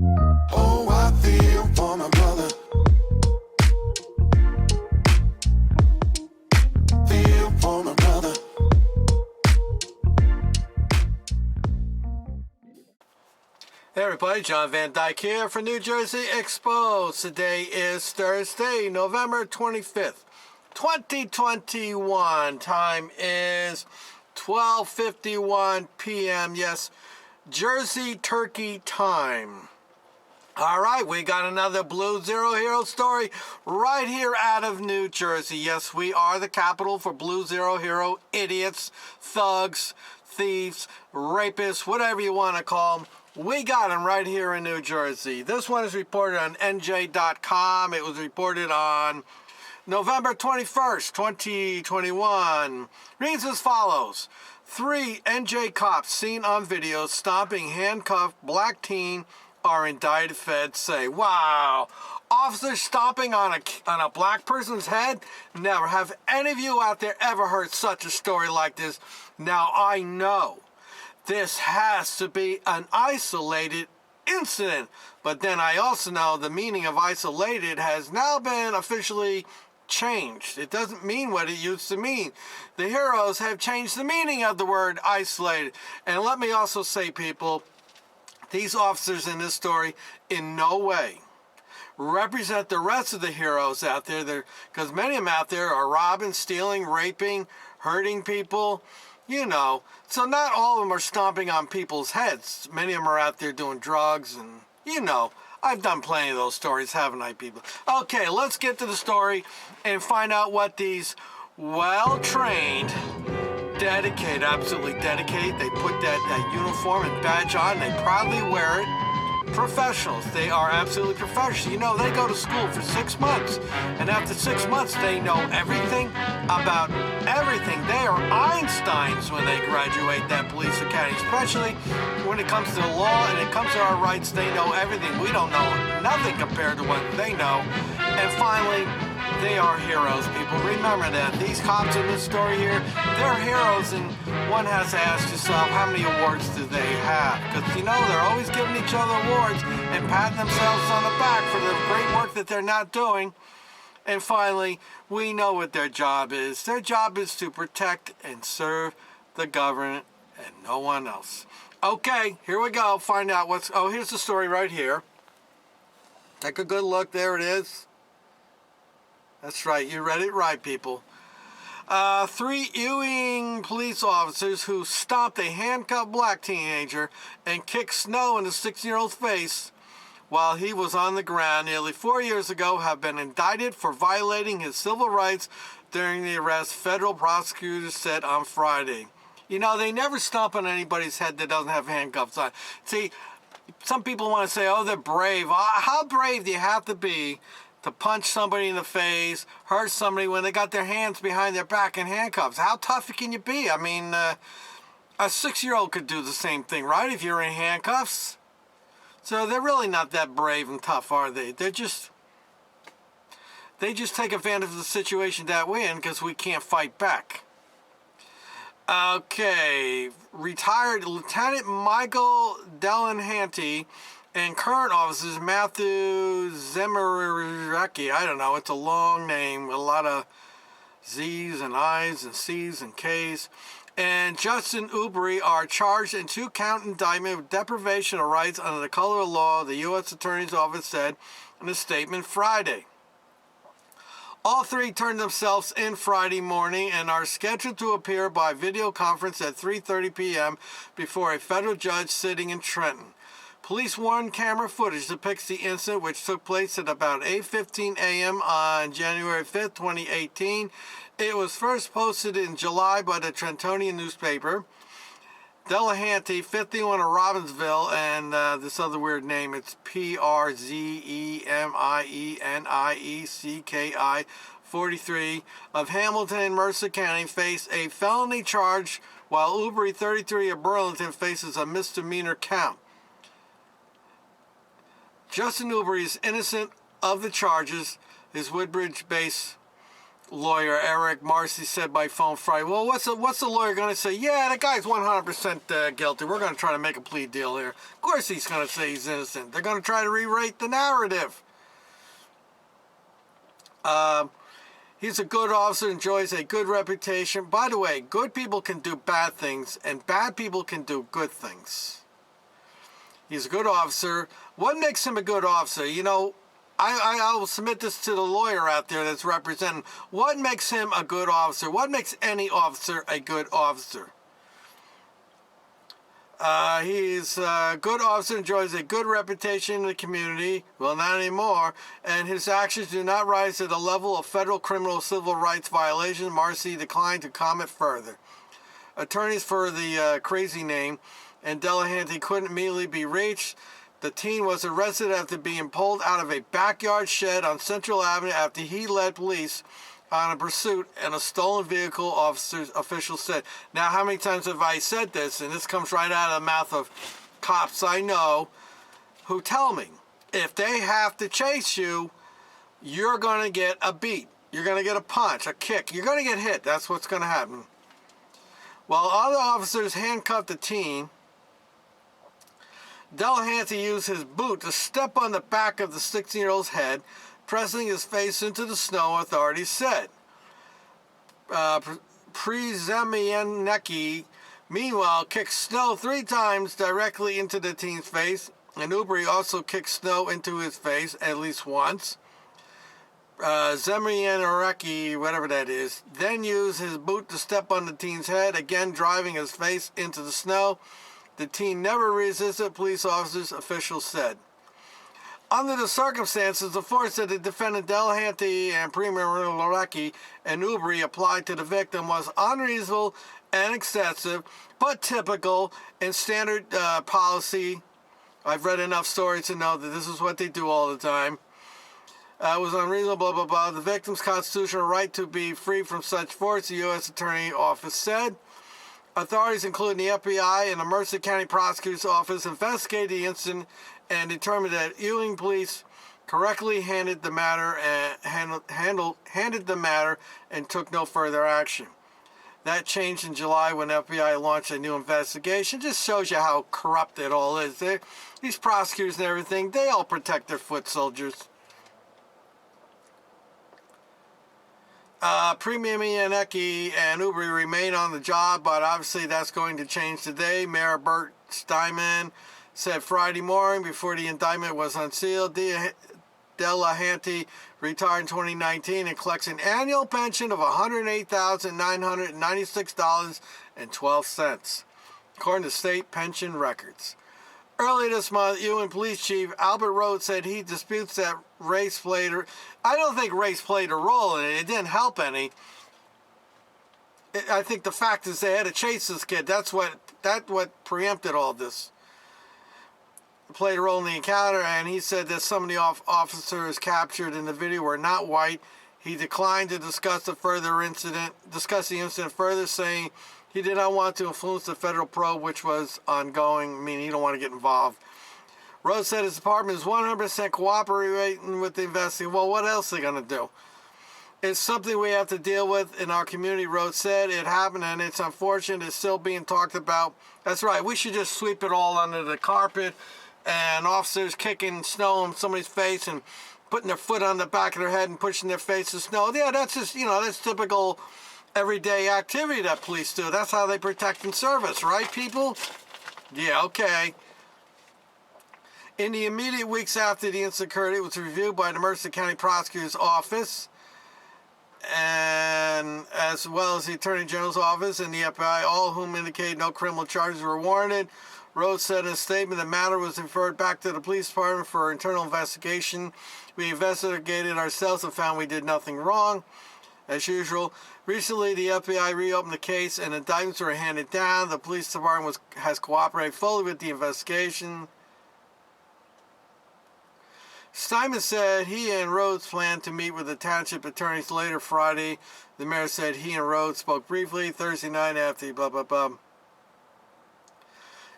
Oh, I feel for my brother. Feel for my brother. Hey everybody, John Van Dyke here for New Jersey Exposed. Today is Thursday, November 25th, 2021. Time is 12:51 p.m. Yes, Jersey Turkey time. All right, we got another Blue Zero Hero story right here out of New Jersey. Yes, we are the capital for Blue Zero Hero idiots, thugs, thieves, rapists, whatever you want to call them. We got them right here in New Jersey. This one is reported on NJ.com. It was reported on November 21st, 2021. Reads as follows. 3 NJ cops seen on video stomping handcuffed black teen are indicted, feds say. Wow. Officers stomping on a black person's head? Never. Have any of you out there ever heard such a story like this? Now, I know this has to be an isolated incident, but then I also know the meaning of isolated has now been officially changed. It doesn't mean what it used to mean. The heroes have changed the meaning of the word isolated. And let me also say, people, these officers in this story in no way represent the rest of the heroes out there, because many of them out there are robbing, stealing, raping, hurting people. You know, so not all of them are stomping on people's heads. Many of them are out there doing drugs and, you know, I've done plenty of those stories, haven't I, people? Okay, let's get to the story and find out what these well-trained, dedicated, absolutely dedicated, they put that uniform and badge on, they proudly wear it. Professionals. They are absolutely professionals. You know, they go to school for 6 months, and after 6 months, they know everything about everything. They are Einsteins when they graduate that police academy, especially when it comes to the law and it comes to our rights. They know everything. We don't know nothing compared to what they know. And finally, they are heroes, people. Remember that. These cops in this story here, they're heroes, and one has to ask yourself, how many awards do they have? Because, you know, they're always giving each other awards and patting themselves on the back for the great work that they're not doing. And finally, we know what their job is. Their job is to protect and serve the government and no one else. Okay, here we go. Find out what's... Oh, here's the story right here. Take a good look. There it is. That's right, you read it right, people. 3 Ewing police officers who stopped a handcuffed black teenager and kicked snow in the 6-year-old's face while he was on the ground nearly 4 years ago have been indicted for violating his civil rights during the arrest, federal prosecutors said on Friday. You know, they never stomp on anybody's head that doesn't have handcuffs on. See, some people want to say, oh, they're brave. How brave do you have to be to punch somebody in the face, hurt somebody when they got their hands behind their back in handcuffs? How tough can you be? I mean, a 6-year-old could do the same thing, right, if you're in handcuffs? So they're really not that brave and tough, are they? They just take advantage of the situation that we're in because we can't fight back. Okay, retired Lieutenant Michael Delahanty and current officers Matthew Zemiraki, I don't know, it's a long name with a lot of Z's and I's and C's and K's, and Justin Ubry are charged in 2-count indictment with deprivation of rights under the color of law, the U.S. Attorney's Office said in a statement Friday. All 3 turned themselves in Friday morning and are scheduled to appear by video conference at 3:30 p.m. before a federal judge sitting in Trenton. Police one-camera footage depicts the incident, which took place at about 8:15 a.m. on January 5th, 2018. It was first posted in July by the Trentonian newspaper. Delahanty, 51 of Robbinsville, and this other weird name, it's Przemieniecki, 43, of Hamilton and Mercer County, face a felony charge, while Ubry, 33, of Burlington, faces a misdemeanor count. Justin Ubry is innocent of the charges. His Woodbridge-based Lawyer Eric Marcy said by phone Friday. Well, what's the lawyer going to say? Yeah, the guy's 100% guilty. We're going to try to make a plea deal here. Of course he's going to say he's innocent. They're going to try to rewrite the narrative. He's a good officer, enjoys a good reputation. By the way, good people can do bad things, and bad people can do good things. He's a good officer. What makes him a good officer? You know, I will submit this to the lawyer out there that's representing. What makes him a good officer? What makes any officer a good officer? He's a good officer, enjoys a good reputation in the community. Well, not anymore. And his actions do not rise to the level of federal criminal civil rights violations. Marcy declined to comment further. Attorneys for the crazy name and Delahanty couldn't immediately be reached. The teen was arrested after being pulled out of a backyard shed on Central Avenue after he led police on a pursuit in a stolen vehicle, officials said. Now, how many times have I said this? And this comes right out of the mouth of cops I know who tell me, if they have to chase you, you're going to get a beat. You're going to get a punch, a kick. You're going to get hit. That's what's going to happen. While other officers handcuffed the teen, Delahanty used his boot to step on the back of the 16-year-old's head, pressing his face into the snow, authorities said. Przemianecki, meanwhile, kicked snow 3 times directly into the teen's face, and Ubry also kicked snow into his face at least once. Przemianecki, whatever that is, then used his boot to step on the teen's head, again driving his face into the snow. The teen never resisted, police officers, officials said. Under the circumstances, the force that the defendant Delahanty and Przemianecki and Ubry applied to the victim was unreasonable and excessive, but typical and standard policy. I've read enough stories to know that this is what they do all the time. It was unreasonable, blah, blah, blah. The victim's constitutional right to be free from such force, the U.S. Attorney Office said. Authorities, including the FBI and the Mercer County Prosecutor's Office, investigated the incident and determined that Ewing police correctly handled the matter and took no further action. That changed in July when FBI launched a new investigation. Just shows you how corrupt it all is. These prosecutors and everything, they all protect their foot soldiers. Przemianecki and Ubry remain on the job, but obviously that's going to change today. Mayor Bert Steinman said Friday morning before the indictment was unsealed, Delahanty retired in 2019 and collects an annual pension of $108,996.12, according to state pension records. Earlier this month, Ewing Police Chief Albert Rhodes said he disputes that race played I don't think race played a role in it. It didn't help any. I think the fact is they had to chase this kid. That's what preempted all this. Played a role in the encounter, and he said that some of the officers captured in the video were not white. He declined to discuss the incident further, saying he did not want to influence the federal probe, which was ongoing, meaning he don't want to get involved. Rose said his department is 100% cooperating with the investigation. Well, what else are they going to do? It's something we have to deal with in our community, Rose said. It happened, and it's unfortunate. It's still being talked about. That's right. We should just sweep it all under the carpet, and officers kicking snow in somebody's face and putting their foot on the back of their head and pushing their face in snow. Yeah, that's just, that's typical everyday activity that police do. That's how they protect and service, right, people? Yeah, okay. In the immediate weeks after the incident occurred, it was reviewed by the Mercer County Prosecutor's Office, and as well as the Attorney General's Office and the FBI, all of whom indicated no criminal charges were warranted. Rhodes said in a statement the matter was referred back to the police department for internal investigation. We investigated ourselves and found we did nothing wrong. As usual, recently the FBI reopened the case and indictments were handed down. The police department has cooperated fully with the investigation. Steinman said he and Rhodes planned to meet with the township attorneys later Friday. The mayor said he and Rhodes spoke briefly Thursday night after blah, blah, blah.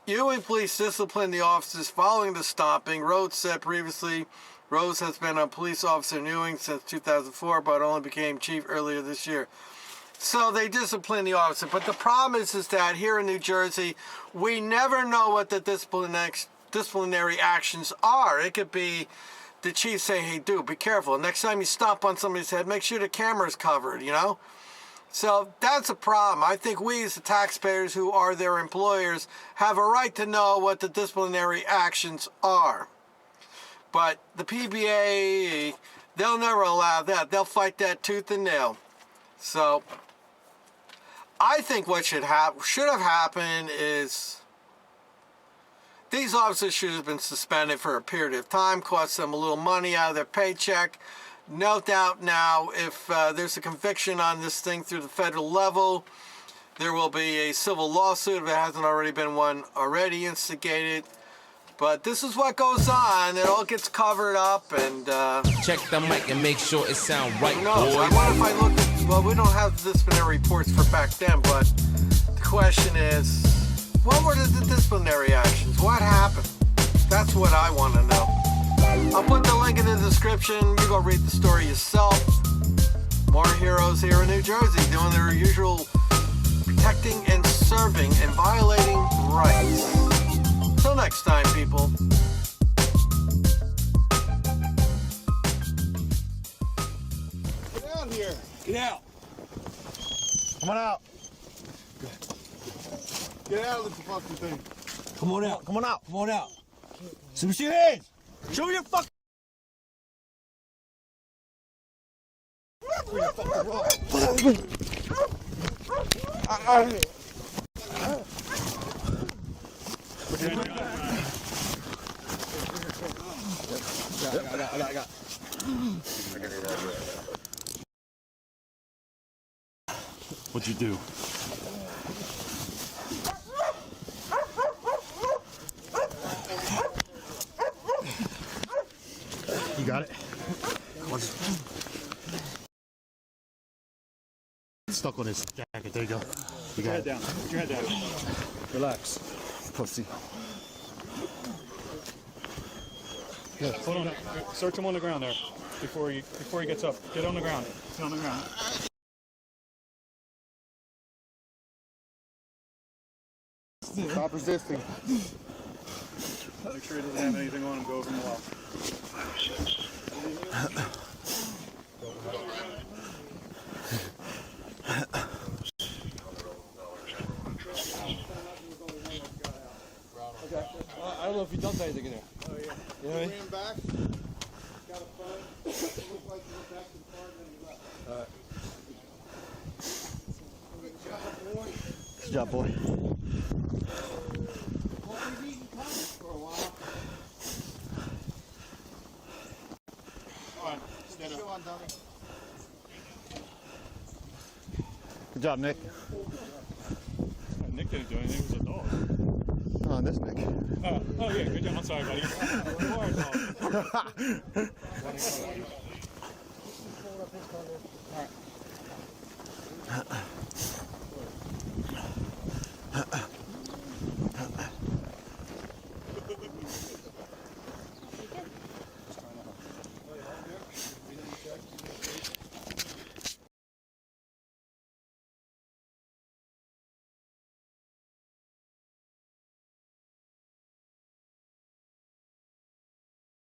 Ewing police disciplined the officers following the stomping. Rhodes said previously Rose has been a police officer in Ewing since 2004, but only became chief earlier this year. So they discipline the officer. But the problem is that here in New Jersey, we never know what the disciplinary actions are. It could be the chief saying, hey, dude, be careful. Next time you stomp on somebody's head, make sure the camera's covered, you know? So that's a problem. I think we as the taxpayers who are their employers have a right to know what the disciplinary actions are. But the PBA, they'll never allow that. They'll fight that tooth and nail. So I think what should have happened is these officers should have been suspended for a period of time, cost them a little money out of their paycheck. No doubt now, if there's a conviction on this thing through the federal level, there will be a civil lawsuit if there hasn't already been one already instigated. But this is what goes on. It all gets covered up and... check the mic and make sure it sound right, no, I wonder if I look at... Well, we don't have disciplinary reports for back then, but the question is, what were the disciplinary actions? What happened? That's what I want to know. I'll put the link in the description. You go read the story yourself. More heroes here in New Jersey doing their usual protecting and serving and violating rights. Till next time, people. Get out here. Get out. Come on out. Get out of this fucking thing. Come on out. Come on out. Come on out. Show me your hands. Show me your fucking. I got. What'd you do? You got it? Stuck on his jacket. There you go. You got it. Down. Put your head down. Relax. Pussy. Yeah, hold on. Search him on the ground there before he gets up. Get on the ground. Get on the ground. Stop resisting. Make sure he doesn't have anything on him. Go over him a while. Okay. I don't know if he does anything in there. Oh, yeah. You know what I mean? Ran back. Got a phone. It looked like he went back to the car and then he left. All right. Good job, boy. Good job, boy. Well, we've eaten comments for a while. All right. Stand up. Go on, dummy. Good job, Nick. Nick didn't do anything. It was a dog. Oh, this Nick. Oh yeah. Good job. I'm sorry, buddy. You are a dog. All right.